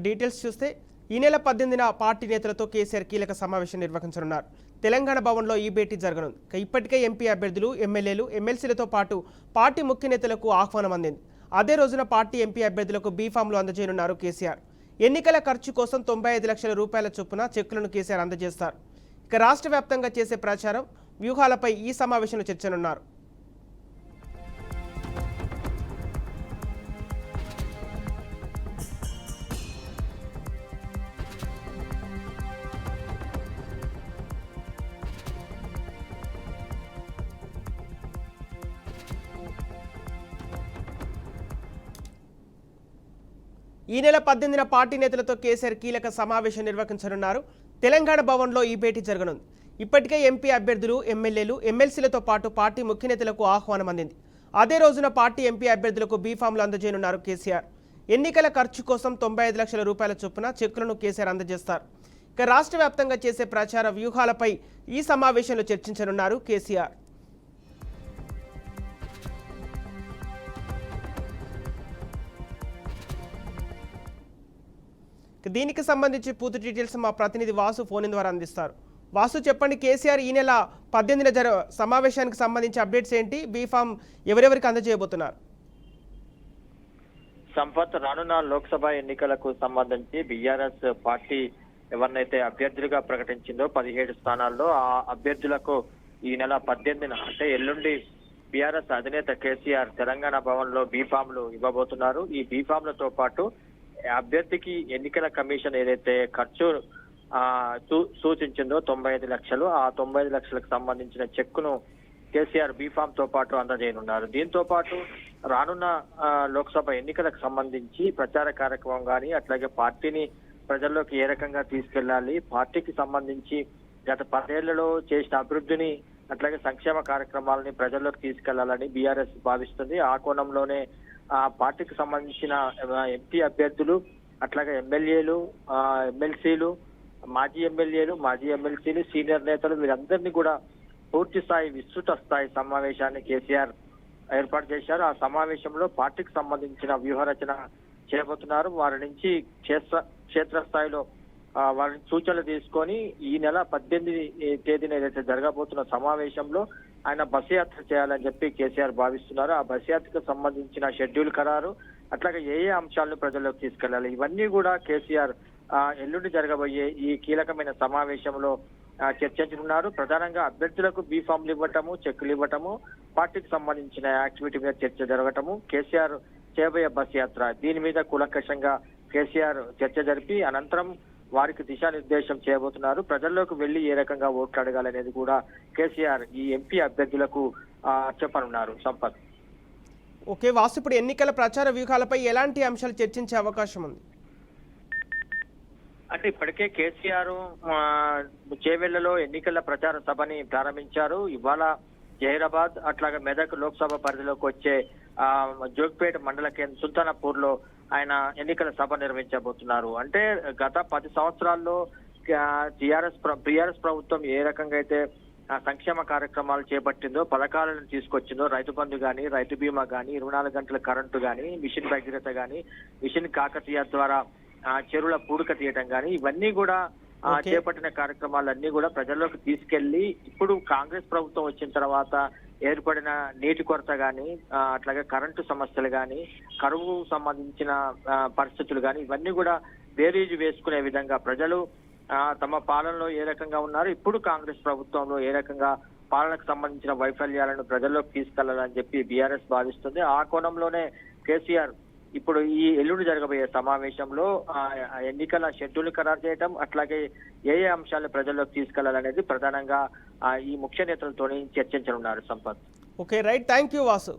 Details చూస్తే ఈ నెల 18న పార్టీ నేతలతో కేసీఆర్ కీలక సమావేశం నిర్వహించనున్నారు. తెలంగాణ భవన్లో ఈ భేటీ జరగనుంది. ఇప్పటికే ఎంపీ అభ్యర్థులు, ఎమ్మెల్యేలు, ఎమ్మెల్సీలతో పాటు పార్టీ ముఖ్య నేతలకు ఆహ్వానం అందింది. అదే రోజున పార్టీ ఎంపీ అభ్యర్థులకు బీఫామ్లు అందజేయనున్నారు కేసీఆర్. ఎన్నికల ఖర్చు కోసం 95 లక్షల రూపాయల చొప్పున చెక్కులను కేసీఆర్ అందజేస్తారు. రాష్ట్ర వ్యాప్తంగా చేసే ప్రచారం వ్యూహాలపై ఈ సమావేశంలో చర్చనున్నారు. ఈ నెల 18న పార్టీ నేతలతో కేసీఆర్ కీలక సమావేశం నిర్వహించనున్నారు. తెలంగాణ భవన్లో ఈ భేటీ జరగనుంది. ఇప్పటికే ఎంపీ అభ్యర్థులు, ఎమ్మెల్యేలు, ఎమ్మెల్సీలతో పాటు పార్టీ ముఖ్య నేతలకు ఆహ్వానం అందింది. అదే రోజున పార్టీ ఎంపీ అభ్యర్థులకు బీఫామ్లు అందజేయనున్నారు కేసీఆర్. ఎన్నికల ఖర్చు కోసం 95 లక్షల రూపాయల చొప్పున చెక్కులను కేసీఆర్ అందజేస్తారు. రాష్ట్ర వ్యాప్తంగా చేసే ప్రచార వ్యూహాలపై ఈ సమావేశంలో చర్చించనున్నారు కేసీఆర్. దీనికి సంబంధించి పూర్తి డీటెయిల్స్ మా ప్రతినిధి వాసు ఫోన్ ద్వారా అందిస్తారు. వాసు, చెప్పండి, కేసీఆర్ ఈ నెల 18న సమావేశానికి సంబంధించి అప్డేట్స్ ఏంటి? బీఫామ్ ఎవరెవరికి అందజేయబోతున్నారు? సంపత్, రానున్న లోక్సభ ఎన్నికలకు సంబంధించి బీఆర్ఎస్ పార్టీ ఎవరినైతే అభ్యర్థులుగా ప్రకటించిందో 17 స్థానాల్లో ఆ అభ్యర్థులకు ఈ నెల 18న అంటే ఎల్లుండి బీఆర్ఎస్ అధినేత కేసీఆర్ తెలంగాణ భవన్ లో బీఫామ్లు ఇవ్వబోతున్నారు. ఈ బీఫామ్లతో పాటు అభ్యర్థికి ఎన్నికల కమిషన్ ఏదైతే ఖర్చు సూచించిందో 95 లక్షలు, ఆ 95 లక్షలకు సంబంధించిన చెక్కును కేసీఆర్ బీఫామ్ తో పాటు అందజేయనున్నారు. దీంతో పాటు రానున్న లోక్సభ ఎన్నికలకు సంబంధించి ప్రచార కార్యక్రమం కానీ, అట్లాగే పార్టీని ప్రజల్లోకి ఏ రకంగా తీసుకెళ్లాలి, పార్టీకి సంబంధించి గత 10 ఏళ్లలో చేసిన అభివృద్ధిని అట్లాగే సంక్షేమ కార్యక్రమాలని ప్రజల్లోకి తీసుకెళ్లాలని బీఆర్ఎస్ భావిస్తుంది. ఆ కోణంలోనే ఆ పార్టీకి సంబంధించిన ఎంపీ అభ్యర్థులు, అట్లాగే ఎమ్మెల్యేలు, ఎమ్మెల్సీలు, మాజీ ఎమ్మెల్యేలు, మాజీ ఎమ్మెల్సీలు, సీనియర్ నేతలు వీరందరినీ కూడా పూర్తి స్థాయి విస్తృత స్థాయి సమావేశాన్ని కేసీఆర్ ఏర్పాటు చేశారు. ఆ సమావేశంలో పార్టీకి సంబంధించిన వ్యూహరచన చేయబోతున్నారు. వారి నుంచి క్షేత్రస్థాయిలో వారి సూచనలు తీసుకొని ఈ నెల 18 తేదీన ఏదైతే జరగబోతున్న సమావేశంలో ఆయన బస్ యాత్ర చేయాలని చెప్పి కేసీఆర్ భావిస్తున్నారు. ఆ బస్ యాత్రకు సంబంధించిన షెడ్యూల్ ఖరారు, అట్లాగే ఏ అంశాలను ప్రజల్లోకి తీసుకెళ్లాలి, ఇవన్నీ కూడా కేసీఆర్ ఎల్లుండి జరగబోయే ఈ కీలకమైన సమావేశంలో చర్చించనున్నారు. ప్రధానంగా అభ్యర్థులకు బీఫామ్లు ఇవ్వటము, చెక్కులు ఇవ్వటము, పార్టీకి సంబంధించిన యాక్టివిటీ మీద చర్చ జరగటము, కేసీఆర్ చేయబోయే బస్ యాత్ర, దీని మీద కూలంకషంగా కేసీఆర్ చర్చ జరిపి అనంతరం వారికి దిశానిర్దేశం చేయబోతున్నారు. ప్రజల్లోకి వెళ్లి ఏ రకంగా ఓట్లు అడగాలనేది కూడా కేసీఆర్ ఈ ఎంపీ అభ్యర్థులకు చెప్పనున్నారు. సంపత్. ఓకే వాసు, ఇప్పుడు ఎన్నికల ప్రచార వ్యూహాలపై ఎలాంటి అంశాలు చర్చించే అవకాశం ఉంది? అంటే ఇప్పటికే కేసీఆర్ చేవెళ్లలో ఎన్నికల ప్రచార సభని ప్రారంభించారు. ఇవాళ జహీరాబాద్, అట్లాగే మెదక్ లోక్సభ పరిధిలోకి వచ్చే జోగ్పేట మండల కేంద్ర సుల్తానాపూర్ లో ఆయన ఎన్నికల సభ నిర్వహించబోతున్నారు. అంటే గత 10 సంవత్సరాల్లో బీఆర్ఎస్ ప్రభుత్వం ఏ రకంగా అయితే సంక్షేమ కార్యక్రమాలు చేపట్టిందో, పథకాలను తీసుకొచ్చిందో, రైతు బంధు గాని, రైతు బీమా గాని, 24 గంటల కరెంటు గాని, మిషన్ భగీరథ గాని, మిషన్ కాకతీయ ద్వారా చెరువుల పూడిక తీయటం గాని, ఇవన్నీ కూడా చేపట్టిన కార్యక్రమాలన్నీ కూడా ప్రజల్లోకి తీసుకెళ్లి ఇప్పుడు కాంగ్రెస్ ప్రభుత్వం వచ్చిన తర్వాత ఏర్పడిన నీటి కొరత గాని, అట్లాగే కరెంటు సమస్యలు గాని, కరువు సంబంధించిన పరిస్థితులు గాని, ఇవన్నీ కూడా బేరీజు వేసుకునే విధంగా ప్రజలు తమ పాలనలో ఏ రకంగా ఉన్నారు, ఇప్పుడు కాంగ్రెస్ ప్రభుత్వంలో ఏ రకంగా పాలనకు సంబంధించిన వైఫల్యాలను ప్రజల్లోకి తీసుకెళ్లాలని చెప్పి బీఆర్ఎస్ భావిస్తుంది. ఆ కోణంలోనే కేసీఆర్ ఇప్పుడు ఈ ఎల్లుండి జరగబోయే సమావేశంలో ఎన్నికల షెడ్యూల్ ఖరారు చేయడం, అట్లాగే ఏ అంశాలు ప్రజల్లోకి తీసుకెళ్లాలనేది ప్రధానంగా ఈ ముఖ్య నేతలతో చర్చించనున్నారు. Sampath. Okay right, thank you Vasu.